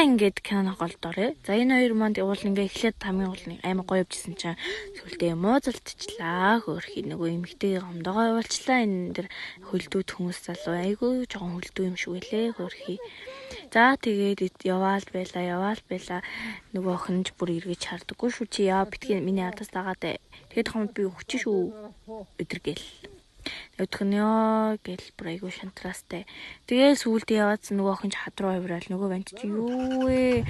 ингээд киноны голдорой. За энэ хоёр манд уул ингээ эхлээд хамгийн гол нь амар гоё явжсэн чинь сүлдээ муузалтчлаа хөөрхий нөгөө эмэгтэй гомдогоо явуулчлаа энэ дэр хөлдүүд хүмүүс залуу айгүй жоохон хөлдөө юм шиг үлээ хөөрхий. За тэгээд яваал байла нөгөө охинж бүр эргэж хардаггүй шүү чи яа битгий миний адаас дагаад тэгээд хомд би өгч шүү өдргээл. Өдгөнөө гэл бүр айгүй шантрастай. Тэгээд сүүлдээ яваадсан нөгөө охинж хадруу хавраал нөгөө бант чи юу вэ?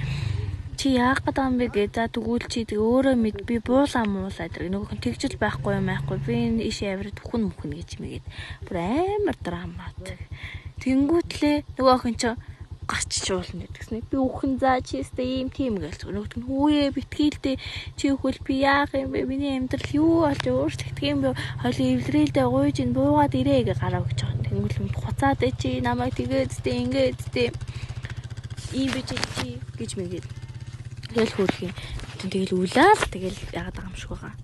Чи яах гэдэг юм бэ гээ. За тэгвэл чи өөрөө мэд би буулаа муулаа гэдэг. Нөгөө охин тэгжил байхгүй юм байхгүй. Би энэ ишээ авирад хүн гэж мэгээд. Бүр амар драмат. Тэнгүүтлээ нөгөө охин чи гарч чуулна гэдгснэ. Би өхөн заа чи өстэй ийм тийм гээл. Нөгөөт нь хүүе битгийлдэ чи өхөл би яах юм бэ? Миний амьдрал юу болж өөрчлөгдөх юм бэ? Хойлоо эвлэрээлдэ гуйж ин буугаад ирээ гэж гараа өгч байгаа. Тэнгүүл хуцаад чи намайг тэгээдтэй ингээдтэй ийм бич чи гэж мэгээд. Тэгэл хөөрхий. Тэгэл үлээл тэгэл яагаад байгаа юм шиг байгаа.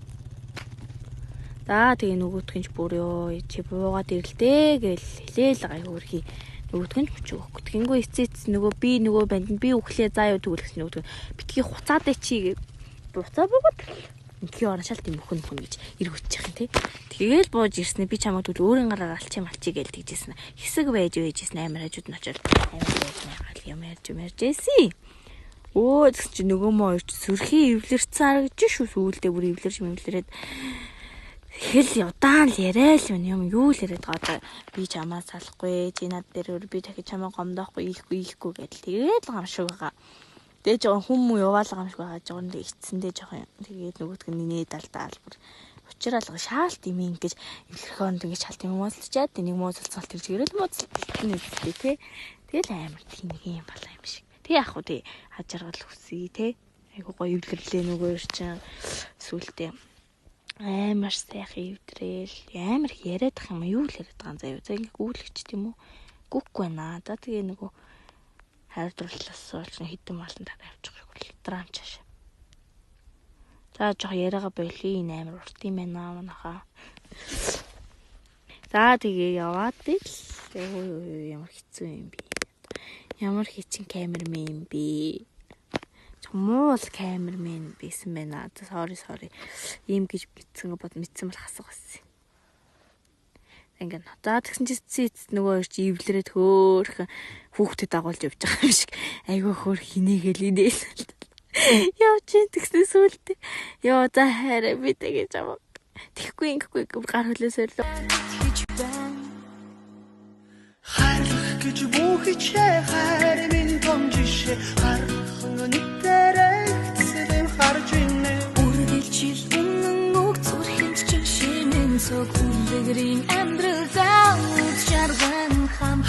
За тэгээ нөгөөтгөнч бүр ёо чи буугаад ирэлдэ гэл хэлээл байгаа хөөрхий. Нөгөөтгөнч мөч өгөх. Тэнгүү эцээц нөгөө би нөгөө банд би өглөө заа юу төгөлгс нөгөөтгөн битгий хуцаад чи буцаа буугаад инхи ораншаалт юм өхөн гэж эргүүч яах юм те. Тэгээл бууж ирснэ би чамд өөрийн гараар алчи гээл тэгжсэн. Хэсэг байжсэн амар хажууд нь очоод амар юм ярьжсэн. Өө чи нөгөө моо сүрхий эвлэрцэн харагдаж шүү сүүлдээ бүр эвлэрч мэмлэрээд хэл удаан л яриа л юм юу л яриад байгаа. Би чамаа салахгүй чи над дээр би дахиж чамаа гомдоохгүй ийхгүй гэдэл тэгээд л гам шиг байгаа. Тэгээд жоохон хүмүүс яваал гам шиг байгаа. Жоохон ичсэндээ жоохон тэгээд нөгөөтг нь нээд алдаал бүр учраал шаалт юм ингэж эвлэрхөөнд ингэж шалт юм муулчаад нэг муулцалт ирж ирэл муулцалт нэгтэй тий. Тэгэл амар тийм юм балаа юм шиг. Тэг яах вэ тий хажаргал хүсье тий. Айгу гоё эвлэрлээ нөгөө чинь сүултээ амар сайхан эвдрээл амар яриадах юм юу л яриад байгаа юм заяа. За ингээ гүйлгч тийм үү? Гүхгүй байна. За тэгээ нөгөө хайрдрууллаас болж хэдэн малын дараа авчих шиг драм чааш. За жоо яриага болий амар урт юм байна манайхаа. За тэгээ яваад л ямар хэцүү юм бэ? Ямар хийчин камермен юм бэ? Муул камермен байсан байна. Sorry. Ийм гэж мэдсэн бол хасагсан. Ингээд за тэгсэн чи нөгөө чи ивлэрээд хөөхөн хүүхдэд дагуулж явж байгаа юм шиг. Айгүй хөөх хинээгээл инээл. Яа чи тэгсэн сүлдээ. Йоо за хараа би тэгэж аваа. Тэгхгүй гар хөлөөсөө харах гэж бүхий хайр минь томжишээ харах нүдэрэгцэдэм харж инэ үргэлжил үнэн үг зүрхэнд чиг шинэн цог үлгэрийн амьдрал заа жарган хам